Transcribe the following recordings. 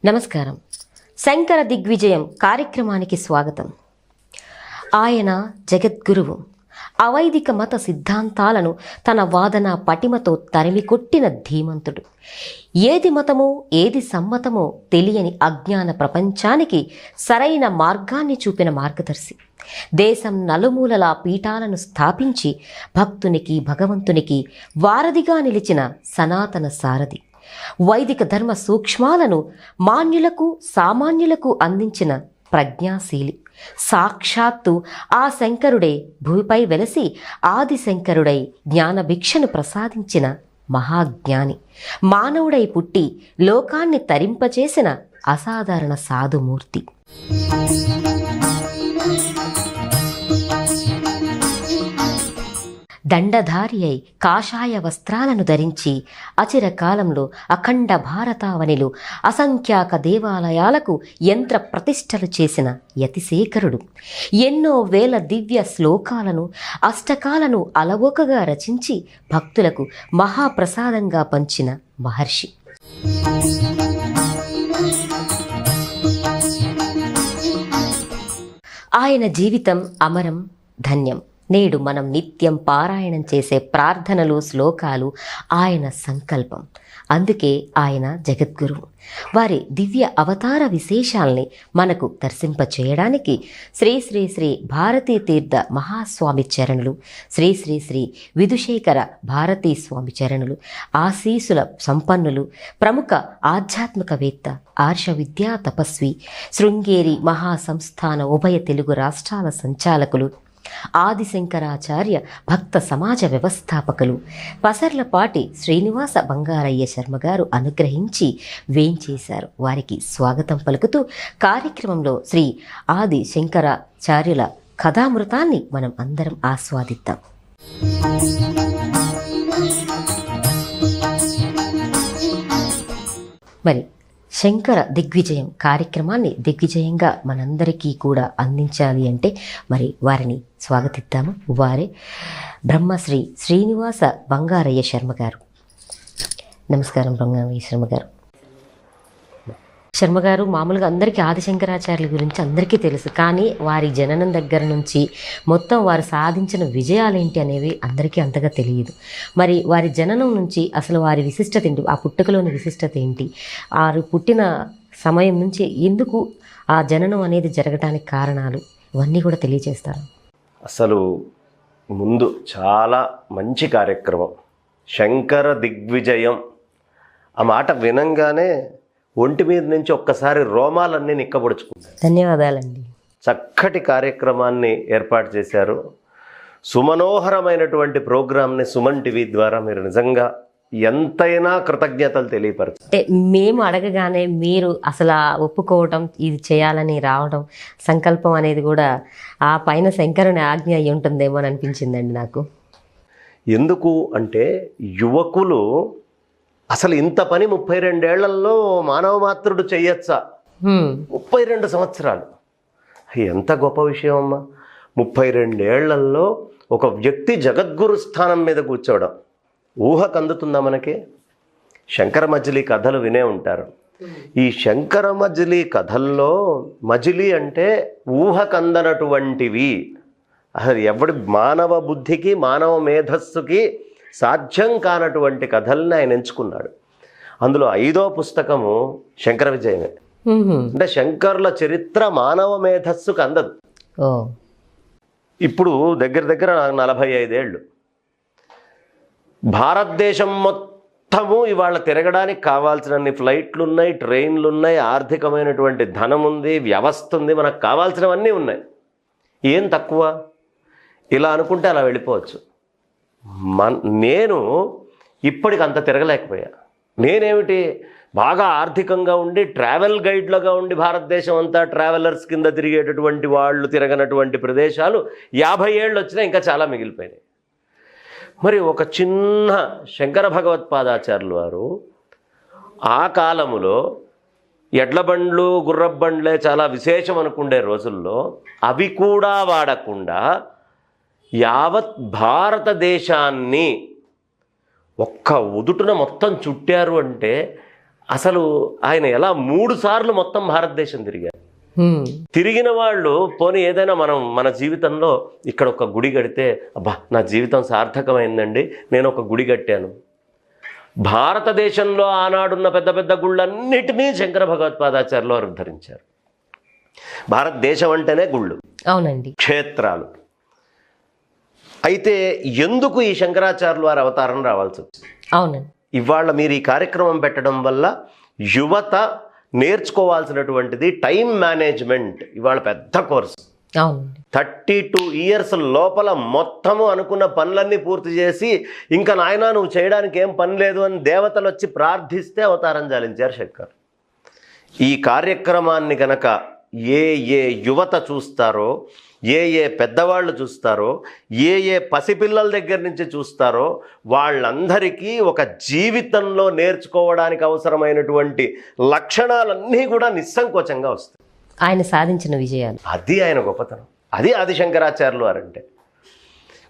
నమస్కారం. శంకర దిగ్విజయం కార్యక్రమానికి స్వాగతం. ఆయన జగద్గురువు. అవైదిక మత సిద్ధాంతాలను తన వాదన పటిమతో తరిమికొట్టిన ధీమంతుడు. ఏది మతమో ఏది సమ్మతమో తెలియని అజ్ఞాన ప్రపంచానికి సరైన మార్గాన్ని చూపిన మార్గదర్శి. దేశం నలుమూలలా పీఠాలను స్థాపించి భక్తునికి భగవంతునికి వారధిగా నిలిచిన సనాతన సారథి. వైదిక ధర్మ సూక్ష్మాలను మాన్యులకు సామాన్యులకు అందించిన ప్రజ్ఞాశీలి. సాక్షాత్తు ఆ శంకరుడే భూమిపై వెలసి ఆదిశంకరుడై జ్ఞానభిక్షను ప్రసాదించిన మహాజ్ఞాని. మానవుడై పుట్టి లోకాన్ని తరింపచేసిన అసాధారణ సాధుమూర్తి. దండధారి అయి కాషాయ వస్త్రాలను ధరించి అచిరకాలంలో అఖండ భారతావనిలో అసంఖ్యాక దేవాలయాలకు యంత్ర ప్రతిష్టలు చేసిన యతిశేఖరుడు. ఎన్నో వేల దివ్య శ్లోకాలను అష్టకాలను అలవోకగా రచించి భక్తులకు మహాప్రసాదంగా పంచిన మహర్షి. ఆయన జీవితం అమరం, ధన్యం. నేడు మనం నిత్యం పారాయణం చేసే ప్రార్థనలు శ్లోకాలు ఆయన సంకల్పం. అందుకే ఆయన జగద్గురువు. వారి దివ్య అవతార విశేషాల్ని మనకు దర్శింపచేయడానికి శ్రీ శ్రీ శ్రీ భారతీ తీర్థ మహాస్వామి చరణులు, శ్రీ శ్రీ శ్రీ విధుశేఖర భారతీ స్వామి చరణులు, ఆశీసుల సంపన్నులు, ప్రముఖ ఆధ్యాత్మికవేత్త, ఆర్ష విద్యా తపస్వి, శృంగేరి మహాసంస్థాన ఉభయ తెలుగు రాష్ట్రాల సంచాలకులు, ఆదిశంకరాచార్య భక్త సమాజ వ్యవస్థాపకులు పసర్లపాటి శ్రీనివాస బంగారయ్య శర్మ గారు అనుగ్రహించి వేంచేశారు. వారికి స్వాగతం పలుకుతూ కార్యక్రమంలో శ్రీ ఆది శంకరాచార్యుల కథామృతాన్ని మనం అందరం ఆస్వాదిద్దాం. మరి శంకర దిగ్విజయం కార్యక్రమాన్ని దిగ్విజయంగా మనందరికీ కూడా అందించాలి అంటే మరి వారిని స్వాగతిద్దాము. వారే బ్రహ్మశ్రీ శ్రీనివాస బంగారయ్య శర్మ గారు. నమస్కారం బంగారయ్య శర్మ గారు. శర్మ గారు మామూలుగా అందరికీ ఆదిశంకరాచార్యుల గురించి అందరికీ తెలుసు, కానీ వారి జననం దగ్గర నుంచి మొత్తం వారు సాధించిన విజయాలు ఏంటి అనేవి అందరికీ అంతగా తెలియదు. మరి వారి జననం నుంచి అసలు వారి విశిష్టత ఏంటి, ఆ పుట్టుకలోని విశిష్టత ఏంటి, వారు పుట్టిన సమయం నుంచి ఎందుకు ఆ జననం అనేది జరగడానికి కారణాలు, ఇవన్నీ కూడా తెలియజేస్తారు. అసలు ముందు చాలా మంచి కార్యక్రమం. శంకర దిగ్విజయం ఆ మాట వినంగానే ఒంటి మీద నుంచి ఒక్కసారి రోమాలన్నీ నిక్కబొడుచుకుంటాయి. ధన్యవాదాలండి. చక్కటి కార్యక్రమాన్ని ఏర్పాటు చేశారు. సుమనోహరమైనటువంటి ప్రోగ్రామ్ని సుమన్ టీవీ ద్వారా మీరు నిజంగా ఎంతైనా కృతజ్ఞతలు తెలియపరచు. అంటే మేము అడగగానే మీరు అసలు ఒప్పుకోవటం, ఇది చేయాలని రావడం, సంకల్పం అనేది కూడా ఆ పైన శంకరుని ఆజ్ఞ అయి ఉంటుందేమో అని అనిపించిందండి నాకు. ఎందుకు అంటే యువకులు అసలు ఇంత పని 32 ఏళ్లలో మానవ మాత్రుడు చెయ్యొచ్చా? 32 సంవత్సరాలు ఎంత గొప్ప విషయం అమ్మా. 32 ఏళ్లలో ఒక వ్యక్తి జగద్గురు స్థానం మీద కూర్చోవడం ఊహకు అందుతుందా మనకి? శంకర మజిలీ కథలు వినే ఉంటారు. ఈ శంకర మజిలీ కథల్లో మజిలీ అంటే ఊహకందనటువంటివి, అసలు ఎవడి మానవ బుద్ధికి మానవ మేధస్సుకి సాధ్యం కానటువంటి కథల్ని ఆయన ఎంచుకున్నాడు. అందులో 5వ పుస్తకము శంకర విజయమే. అంటే శంకరుల చరిత్ర మానవ మేధస్సుకు అందదు. ఇప్పుడు దగ్గర దగ్గర 45 ఏళ్ళు భారతదేశం మొత్తము ఇవాళ తిరగడానికి కావాల్సినన్ని ఫ్లైట్లు ఉన్నాయి, ట్రైన్లు ఉన్నాయి, ఆర్థికమైనటువంటి ధనం ఉంది, వ్యవస్థ ఉంది, మనకు కావాల్సినవన్నీ ఉన్నాయి. ఏం తక్కువ? ఇలా అనుకుంటే అలా వెళ్ళిపోవచ్చు. నేను ఇప్పటికి అంత తిరగలేకపోయా. నేనేమిటి బాగా ఆర్థికంగా ఉండి ట్రావెల్ గైడ్లుగా ఉండి భారతదేశం అంతా ట్రావెలర్స్ కింద తిరిగేటటువంటి వాళ్ళు తిరగనటువంటి ప్రదేశాలు 50 ఏళ్ళు వచ్చినా ఇంకా చాలా మిగిలిపోయినాయి. మరి ఒక చిన్న శంకర భగవత్పాదాచార్యులు వారు ఆ కాలములో ఎడ్ల బండ్లు గుర్రబండ్లే చాలా విశేషం అనుకుండే రోజుల్లో అవి కూడా వాడకుండా యావత్ భారతదేశాన్ని ఒక్క ఉదుటున మొత్తం చుట్టారు. అంటే అసలు ఆయన ఎలా 3 సార్లు మొత్తం భారతదేశం తిరిగారు. తిరిగిన వాళ్ళు పోనీ ఏదైనా మన జీవితంలో ఇక్కడ ఒక గుడి కడితే అబ్బా నా జీవితం సార్థకమైందండి, నేను ఒక గుడి కట్టాను. భారతదేశంలో ఆనాడున్న పెద్ద పెద్ద గుళ్ళన్నిటినీ శంకర భగవత్పాదాచార్యులు వారు ఉద్ధరించారు. భారతదేశం అంటేనే గుళ్ళు, అవునండి, క్షేత్రాలు. అయితే ఎందుకు ఈ శంకరాచార్యులు వారి అవతారం రావాల్సి వచ్చింది? అవునండి. ఇవాళ మీరు ఈ కార్యక్రమం పెట్టడం వల్ల యువత నేర్చుకోవాల్సినటువంటిది టైం మేనేజ్మెంట్ ఇవాళ పెద్ద కోర్సు. 32 ఇయర్స్ లోపల మొత్తము అనుకున్న పనులన్నీ పూర్తి చేసి ఇంకా నాయనా నువ్వు చేయడానికి ఏం పని లేదు అని దేవతలు వచ్చి ప్రార్థిస్తే అవతారం చాలించారు శంకర్. ఈ కార్యక్రమాన్ని కనుక ఏ యువత చూస్తారో, ఏ పెద్దవాళ్ళు చూస్తారో, ఏ పసిపిల్లల దగ్గర నుంచి చూస్తారో వాళ్ళందరికీ ఒక జీవితంలో నేర్చుకోవడానికి అవసరమైనటువంటి లక్షణాలన్నీ కూడా నిస్సంకోచంగా వస్తాయి. ఆయన సాధించిన విజయాలు, అది ఆయన గొప్పతనం. అది ఆదిశంకరాచార్యులు వారంటే.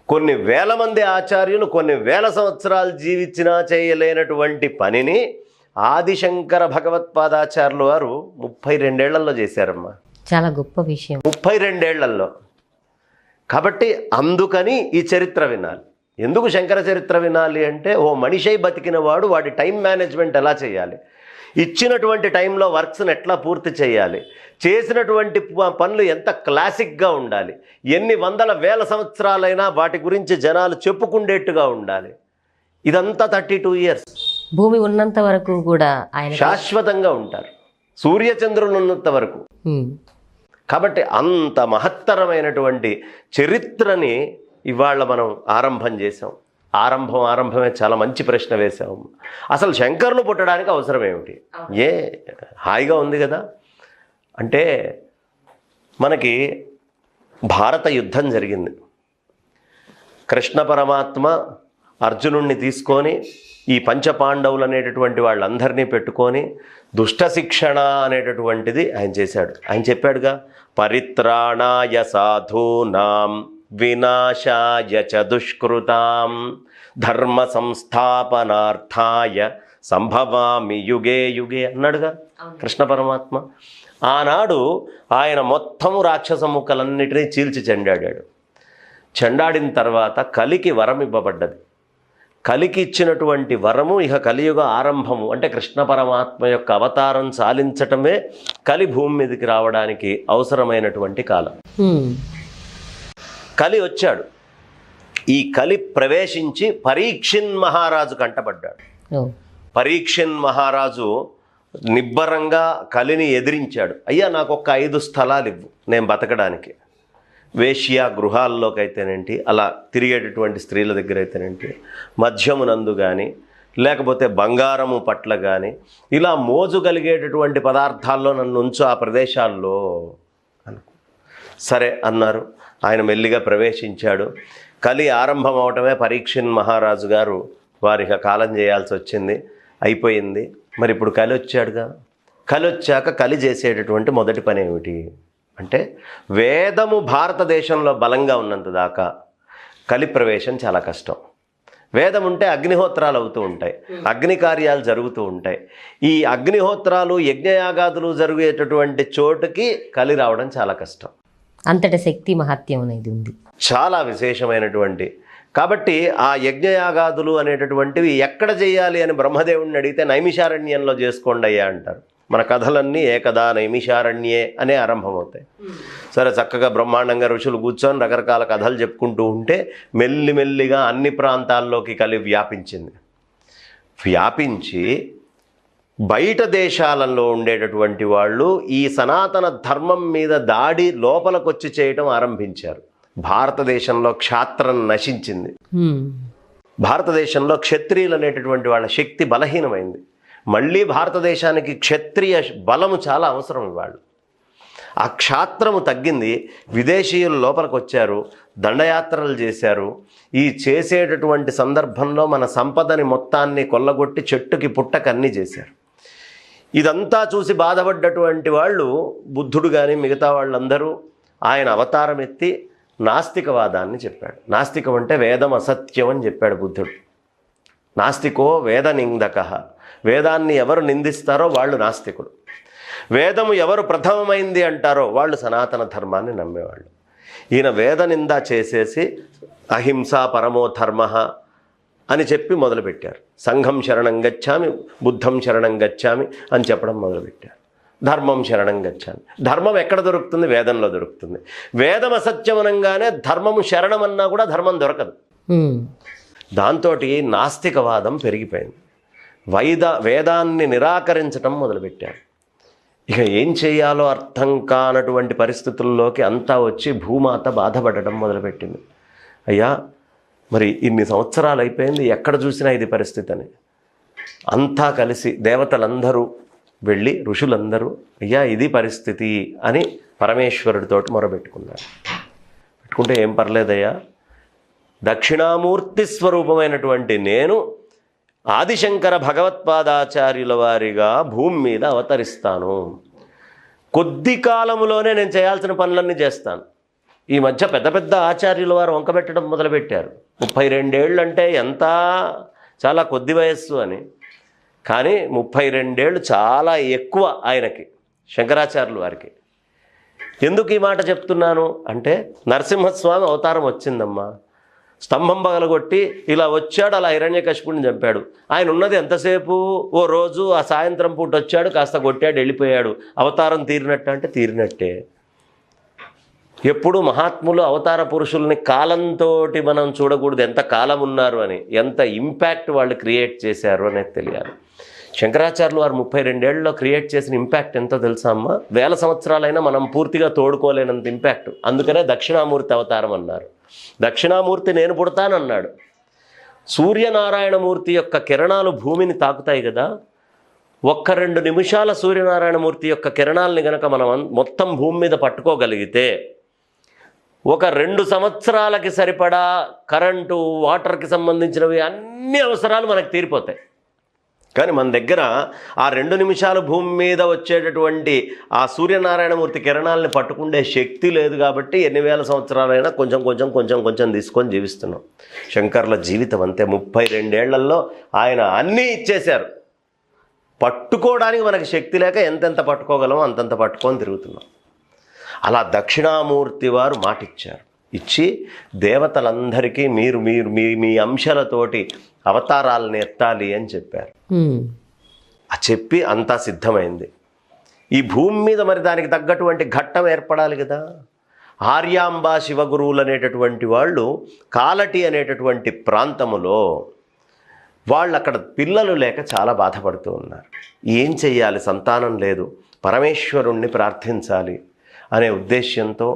కొన్ని వేల మంది ఆచార్యులు కొన్ని వేల సంవత్సరాలు జీవించినా చేయలేనటువంటి పనిని ఆదిశంకర భగవత్పాదాచార్యులు వారు 32 ఏళ్లలో చేశారమ్మా. చాలా గొప్ప విషయం. 32 ఏళ్లలో. కాబట్టి అందుకని ఈ చరిత్ర వినాలి. ఎందుకు శంకర చరిత్ర వినాలి అంటే, ఓ మనిషి బతికిన వాడు వాడి టైం మేనేజ్మెంట్ ఎలా చేయాలి, ఇచ్చినటువంటి టైంలో వర్క్స్ని ఎట్లా పూర్తి చేయాలి, చేసినటువంటి పనులు ఎంత క్లాసిక్గా ఉండాలి, ఎన్ని వందల వేల సంవత్సరాలైనా వాటి గురించి జనాలు చెప్పుకుండేట్టుగా ఉండాలి. ఇదంతా 32 ఇయర్స్. భూమి ఉన్నంత వరకు కూడా ఆయన శాశ్వతంగా ఉంటారు, సూర్యచంద్రులు ఉన్నంత వరకు. కాబట్టి అంత మహత్తరమైనటువంటి చరిత్రని ఇవాళ మనం ఆరంభం చేసాం. ఆరంభమే చాలా మంచి ప్రశ్న వేశాము. అసలు శంకరులు పుట్టడానికి అవసరం ఏమిటి? హాయిగా ఉంది కదా. అంటే మనకి భారత యుద్ధం జరిగింది. కృష్ణ పరమాత్మ అర్జునుణ్ణి తీసుకొని ఈ పంచపాండవులు అనేటటువంటి వాళ్ళందరినీ పెట్టుకొని దుష్ట శిక్షణ అనేటటువంటిది ఆయన చేశాడు. ఆయన చెప్పాడుగా, పరిత్రాణాయ సాధూనాం వినాశాయ చ దుష్కృతాం ధర్మ సంస్థాపనార్థాయ సంభవామి యుగే యుగే అన్నాడుగా కృష్ణ పరమాత్మ. ఆనాడు ఆయన మొత్తము రాక్షస ముక్కలన్నిటినీ చీల్చి చెండాడాడు. చెండాడిన తర్వాత కలికి వరం ఇవ్వబడ్డది. కలికి ఇచ్చినటువంటి వరము ఇక కలియుగ ఆరంభము. అంటే కృష్ణ పరమాత్మ యొక్క అవతారం సాలించటమే కలి భూమి మీదకి రావడానికి అవసరమైనటువంటి కాలం. కలి వచ్చాడు. ఈ కలి ప్రవేశించి పరీక్షిన్ మహారాజు కంటపడ్డాడు. పరీక్షిన్ మహారాజు నిబ్బరంగా కలిని ఎదిరించాడు. అయ్యా నాకు ఒక 5 స్థలాలు ఇవ్వు నేను బతకడానికి. వేశ్య గృహాల్లోకి అయితేనేంటి, అలా తిరిగేటటువంటి స్త్రీల దగ్గర అయితేనేంటి, మద్యమునందు కానీ లేకపోతే బంగారము పట్ల కానీ ఇలా మోజు కలిగేటటువంటి పదార్థాల్లో నన్ను ఉంచు ఆ ప్రదేశాల్లో అనుకో. సరే అన్నారు. ఆయన మెల్లిగా ప్రవేశించాడు. కలి ఆరంభం అవటమే పరీక్షిన్ మహారాజు గారు వారికి కాలం చేయాల్సి వచ్చింది. అయిపోయింది. మరి ఇప్పుడు కలి వచ్చాడుగా. కలి వచ్చాక కలి చేసేటటువంటి మొదటి పని ఏమిటి అంటే, వేదము భారతదేశంలో బలంగా ఉన్నంత దాకా కలి ప్రవేశం చాలా కష్టం. వేదం ఉంటే అగ్నిహోత్రాలు అవుతూ ఉంటాయి, అగ్ని కార్యాలు జరుగుతూ ఉంటాయి. ఈ అగ్నిహోత్రాలు యజ్ఞయాగాదులు జరిగేటటువంటి చోటుకి కలి రావడం చాలా కష్టం. అంతటి శక్తి మహత్యం అనేది ఉంది, చాలా విశేషమైనటువంటి. కాబట్టి ఆ యజ్ఞయాగాదులు అనేటటువంటివి ఎక్కడ చేయాలి అని బ్రహ్మదేవుడిని అడిగితే నైమిషారణ్యంలో చేసుకోండి అయ్యా అంటారు. మన కథలన్నీ ఏకదా నైమిషారణ్యే అనే ఆరంభమవుతాయి. సరే, చక్కగా బ్రహ్మాండంగా ఋషులు కూర్చొని రకరకాల కథలు చెప్పుకుంటూ ఉంటే మెల్లిమెల్లిగా అన్ని ప్రాంతాల్లోకి కలి వ్యాపించింది. వ్యాపించి బయట దేశాలలో ఉండేటటువంటి వాళ్ళు ఈ సనాతన ధర్మం మీద దాడి లోపలికొచ్చి చేయటం ఆరంభించారు. భారతదేశంలో క్షాత్రం నశించింది. భారతదేశంలో క్షత్రియులు అనేటటువంటి వాళ్ళ శక్తి బలహీనమైంది. మళ్ళీ భారతదేశానికి క్షత్రియ బలము చాలా అవసరం. ఇవాళ్ళు ఆ క్షాత్రము తగ్గింది. విదేశీయులు లోపలికి వచ్చారు, దండయాత్రలు చేశారు. ఈ చేసేటటువంటి సందర్భంలో మన సంపదని మొత్తాన్ని కొల్లగొట్టి చెట్టుకి పుట్టకి అన్నీ చేశారు. ఇదంతా చూసి బాధపడ్డటువంటి వాళ్ళు బుద్ధుడు కానీ మిగతా వాళ్ళందరూ ఆయన అవతారం ఎత్తి నాస్తికవాదాన్ని చెప్పాడు. నాస్తికం అంటే వేదం అసత్యం అని చెప్పాడు బుద్ధుడు. నాస్తికో వేద నిందక. వేదాన్ని ఎవరు నిందిస్తారో వాళ్ళు నాస్తికుడు. వేదము ఎవరు ప్రథమమైంది అంటారో వాళ్ళు సనాతన ధర్మాన్ని నమ్మేవాళ్ళు. ఈయన వేద నింద చేసేసి అహింస పరమో ధర్మ అని చెప్పి మొదలుపెట్టారు. సంఘం శరణం గచ్చామి, బుద్ధం శరణం గచ్చామి అని చెప్పడం మొదలుపెట్టారు. ధర్మం శరణం గచ్చామి. ధర్మం ఎక్కడ దొరుకుతుంది? వేదంలో దొరుకుతుంది. వేదం అసత్యమనంగానే ధర్మము శరణమన్నా కూడా ధర్మం దొరకదు. దాంతో నాస్తికవాదం పెరిగిపోయింది. వేదాన్ని నిరాకరించటం మొదలుపెట్టారు. ఇక ఏం చేయాలో అర్థం కానటువంటి పరిస్థితుల్లోకి అంతా వచ్చి భూమాత బాధపడటం మొదలుపెట్టింది. అయ్యా, మరి ఇన్ని సంవత్సరాలు అయిపోయింది, ఎక్కడ చూసినా ఇది పరిస్థితి అని. అంతా కలిసి దేవతలందరూ వెళ్ళి ఋషులందరూ అయ్యా ఇది పరిస్థితి అని పరమేశ్వరుడితోటి మొరబెట్టుకున్నారు. పెట్టుకుంటే ఏం పర్లేదయ్యా, దక్షిణామూర్తి స్వరూపమైనటువంటి నేను ఆదిశంకర భగవత్పాదాచార్యుల వారిగా భూమి మీద అవతరిస్తాను. కొద్ది కాలంలోనే నేను చేయాల్సిన పనులన్నీ చేస్తాను. ఈ మధ్య పెద్ద పెద్ద ఆచార్యుల వారు వంకబెట్టడం మొదలుపెట్టారు. 32 ఏళ్ళు అంటే ఎంత, చాలా కొద్ది వయస్సు అని. కానీ 32 ఏళ్ళు చాలా ఎక్కువ ఆయనకి, శంకరాచార్యుల వారికి. ఎందుకు ఈ మాట చెప్తున్నాను అంటే, నరసింహస్వామి అవతారం వచ్చిందమ్మా, స్తంభం పగలగొట్టి ఇలా వచ్చాడు, అలా హిరణ్యకశిపుడిని చంపాడు. ఆయన ఉన్నది ఎంతసేపు? ఓ రోజు ఆ సాయంత్రం పూట వచ్చాడు, కాస్త కొట్టాడు, వెళ్ళిపోయాడు. అవతారం తీరినట్టు అంటే తీరినట్టే. ఎప్పుడు మహాత్ములు అవతార పురుషుల్ని కాలంతో మనం చూడకూడదు, ఎంత కాలం ఉన్నారు అని, ఎంత ఇంపాక్ట్ వాళ్ళు క్రియేట్ చేశారు అనేది తెలియాలి. శంకరాచార్యులు వారు 32 ఏళ్ళలో క్రియేట్ చేసిన ఇంపాక్ట్ ఎంతో తెలుసా అమ్మా? 1000 సంవత్సరాలైనా మనం పూర్తిగా తోడుకోలేనంత ఇంపాక్ట్. అందుకనే దక్షిణామూర్తి అవతారం అన్నారు. దక్షిణామూర్తి నేను పుడతానన్నాడు. సూర్యనారాయణమూర్తి యొక్క కిరణాలు భూమిని తాకుతాయి కదా, 1-2 నిమిషాల సూర్యనారాయణమూర్తి యొక్క కిరణాలని గనక మనం మొత్తం భూమి మీద పట్టుకోగలిగితే 2 సంవత్సరాలకి సరిపడా కరెంటు, వాటర్కి సంబంధించినవి అన్ని అవసరాలు మనకు తీరిపోతాయి. కానీ మన దగ్గర ఆ 2 నిమిషాలు భూమి మీద వచ్చేటటువంటి ఆ సూర్యనారాయణమూర్తి కిరణాలని పట్టుకుండే శక్తి లేదు. కాబట్టి ఎన్ని వేల సంవత్సరాలైనా కొంచెం తీసుకొని జీవిస్తున్నాం. శంకర్ల జీవితం అంతే. 32 ఏళ్లలో ఆయన అన్నీ ఇచ్చేశారు. పట్టుకోవడానికి మనకి శక్తి లేక ఎంతెంత పట్టుకోగలమో అంతంత పట్టుకొని తిరుగుతున్నాం. అలా దక్షిణామూర్తి వారు మాటిచ్చారు. ఇచ్చి దేవతలందరికీ మీరు మీ అంశాలతోటి అవతారాలను ఎత్తాలి అని చెప్పారు. చెప్పి అంతా సిద్ధమైంది. ఈ భూమి మీద మరి దానికి తగ్గటువంటి ఘట్టం ఏర్పడాలి కదా. ఆర్యాంబ శివగురువులు అనేటటువంటి వాళ్ళు కాలటి అనేటటువంటి ప్రాంతములో వాళ్ళు అక్కడ పిల్లలు లేక చాలా బాధపడుతూ ఉన్నారు. ఏం చెయ్యాలి, సంతానం లేదు, పరమేశ్వరుణ్ణి ప్రార్థించాలి అనే ఉద్దేశ్యంతో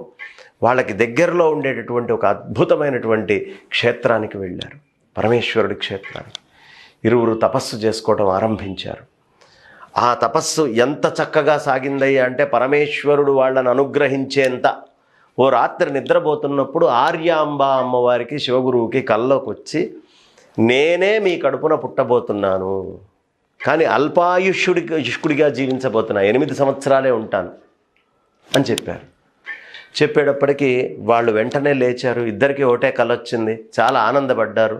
వాళ్ళకి దగ్గరలో ఉండేటటువంటి ఒక అద్భుతమైనటువంటి క్షేత్రానికి వెళ్ళారు, పరమేశ్వరుడి క్షేత్రానికి. ఇరువురు తపస్సు చేసుకోవడం ఆరంభించారు. ఆ తపస్సు ఎంత చక్కగా సాగిందయ్యా అంటే, పరమేశ్వరుడు వాళ్ళని అనుగ్రహించేంత. ఓ రాత్రి నిద్రపోతున్నప్పుడు ఆర్యాంబ అమ్మవారికి శివగురువుకి కల్లోకి వచ్చి, నేనే మీ కడుపున పుట్టబోతున్నాను, కానీ అల్పాయుష్యుడిగా జీవించబోతున్నా, 8 సంవత్సరాలే ఉంటాను అని చెప్పారు. చెప్పేటప్పటికీ వాళ్ళు వెంటనే లేచారు. ఇద్దరికీ ఒకటే కల వచ్చింది. చాలా ఆనందపడ్డారు.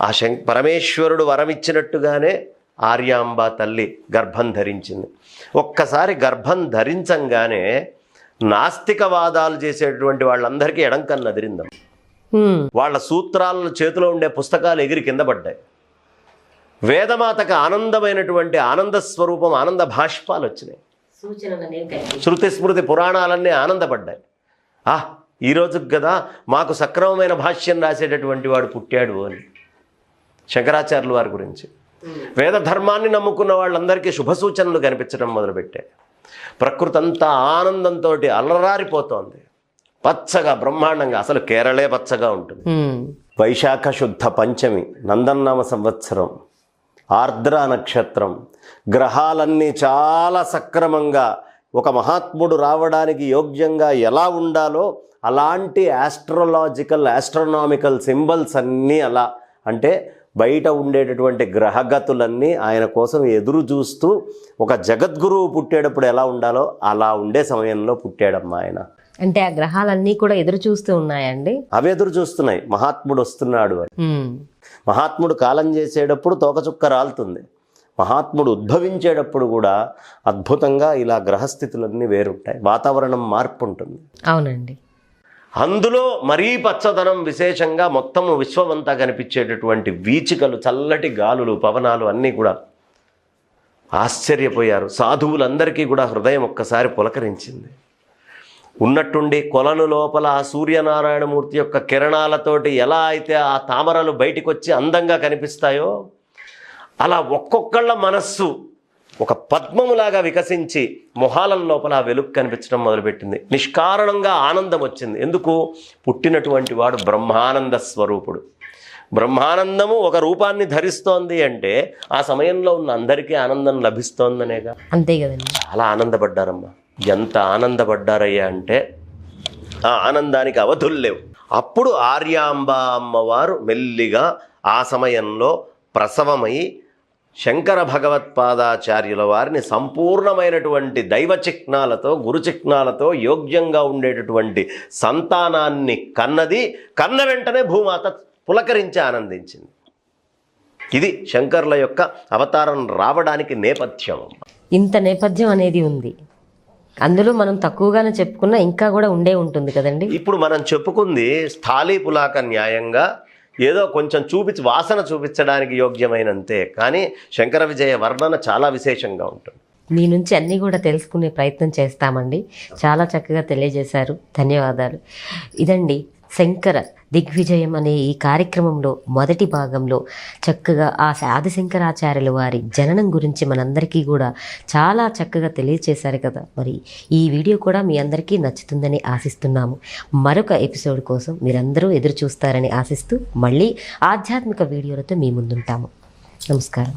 ఆ పరమేశ్వరుడు వరమిచ్చినట్టుగానే ఆర్యాంబ తల్లి గర్భం ధరించింది. ఒక్కసారి గర్భం ధరించంగానే నాస్తికవాదాలు చేసేటువంటి వాళ్ళందరికీ ఎడంకన్ను అదిరిందాం. వాళ్ళ సూత్రాలను చేతిలో ఉండే పుస్తకాలు ఎగిరి కింద పడ్డాయి. వేదమాతకు ఆనందమైనటువంటి ఆనంద స్వరూపం, ఆనంద భాష్పాలు వచ్చినాయి. శృతి స్మృతి పురాణాలన్నీ ఆనందపడ్డాయి. ఈ రోజుకి కదా మాకు సక్రమమైన భాష్యం రాసేటటువంటి వాడు పుట్టాడు అని. శంకరాచార్యుల వారి గురించి వేద ధర్మాన్ని నమ్ముకున్న వాళ్ళందరికీ శుభ సూచనలు కనిపించడం మొదలుపెట్టాయి. ప్రకృతి అంతా ఆనందంతో అలరారిపోతోంది. పచ్చగా బ్రహ్మాండంగా, అసలు కేరళే పచ్చగా ఉంటుంది. వైశాఖ శుద్ధ పంచమి, నందన్నామ సంవత్సరం, ఆర్ద్ర నక్షత్రం, గ్రహాలన్నీ చాలా సక్రమంగా ఒక మహాత్ముడు రావడానికి యోగ్యంగా ఎలా ఉండాలో అలాంటి ఆస్ట్రనామికల్ సింబల్స్ అన్నీ అలా, అంటే బయట ఉండేటటువంటి గ్రహగతులన్నీ ఆయన కోసం ఎదురు చూస్తూ ఒక జగద్గురువు పుట్టేటప్పుడు ఎలా ఉండాలో అలా ఉండే సమయంలో పుట్టాడమ్మా ఆయన. అంటే ఆ గ్రహాలన్నీ కూడా ఎదురు చూస్తూ ఉన్నాయండి. అవి ఎదురు చూస్తున్నాయి, మహాత్ముడు వస్తున్నాడు అని. మహాత్ముడు కాలం చేసేటప్పుడు తోకచుక్క రాలుతుంది, మహాత్ముడు ఉద్భవించేటప్పుడు కూడా అద్భుతంగా ఇలా గ్రహస్థితులన్నీ వేరుంటాయి, వాతావరణం మార్పు ఉంటుంది. అవునండి. అందులో మరీ పచ్చదనం విశేషంగా మొత్తము విశ్వమంతా కనిపించేటటువంటి వీచికలు, చల్లటి గాలులు, పవనాలు అన్నీ కూడా ఆశ్చర్యపోయారు. సాధువులందరికీ కూడా హృదయం ఒక్కసారి పులకరించింది. ఉన్నట్టుండి కొలను లోపల ఆ సూర్యనారాయణమూర్తి యొక్క కిరణాలతోటి ఎలా అయితే ఆ తామరలు బయటికి వచ్చి అందంగా కనిపిస్తాయో అలా ఒక్కొక్కళ్ళ మనస్సు ఒక పద్మములాగా వికసించి మొహాల లోపల ఆ వెలుగు కనిపించడం మొదలుపెట్టింది. నిష్కారణంగా ఆనందం వచ్చింది. ఎందుకు? పుట్టినటువంటి వాడు బ్రహ్మానంద స్వరూపుడు. బ్రహ్మానందము ఒక రూపాన్ని ధరిస్తోంది అంటే ఆ సమయంలో ఉన్న అందరికీ ఆనందం లభిస్తోందనేగా. అంతే కదండి. చాలా ఆనందపడ్డారమ్మా. ఎంత ఆనందపడ్డారయ్యా అంటే ఆ ఆనందానికి అవధులు లేవు. అప్పుడు ఆర్యాంబ అమ్మవారు మెల్లిగా ఆ సమయంలో ప్రసవమై శంకర భగవత్పాదాచార్యుల వారిని సంపూర్ణమైనటువంటి దైవ చిహ్నాలతో, గురు చిహ్నాలతో యోగ్యంగా ఉండేటటువంటి సంతానాన్ని కన్నది. కన్న వెంటనే భూమాత పులకరించి ఆనందించింది. ఇది శంకర్ల యొక్క అవతారం రావడానికి నేపథ్యం. ఇంత నేపథ్యం అనేది ఉంది. అందులో మనం తక్కువగానే చెప్పుకున్నా ఇంకా కూడా ఉండే ఉంటుంది కదండి. ఇప్పుడు మనం చెప్పుకుంది స్థాళీ పులాక న్యాయంగా ఏదో కొంచెం వాసన చూపించడానికి యోగ్యమైనంతే, కానీ శంకర విజయ వర్ణన చాలా విశేషంగా ఉంటుంది. మీ నుంచి అన్నీ కూడా తెలుసుకునే ప్రయత్నం చేస్తామండి. చాలా చక్కగా తెలియజేశారు. ధన్యవాదాలు. ఇదండి శంకర దిగ్విజయం అనే ఈ కార్యక్రమంలో మొదటి భాగంలో చక్కగా ఆ ఆదిశంకరాచార్యుల వారి జననం గురించి మనందరికీ కూడా చాలా చక్కగా తెలియజేశారు కదా. మరి ఈ వీడియో కూడా మీ అందరికీ నచ్చుతుందని ఆశిస్తున్నాము. మరొక ఎపిసోడ్ కోసం మీరందరూ ఎదురు చూస్తారని ఆశిస్తూ మళ్ళీ ఆధ్యాత్మిక వీడియోలతో మీ ముందుంటాము. నమస్కారం.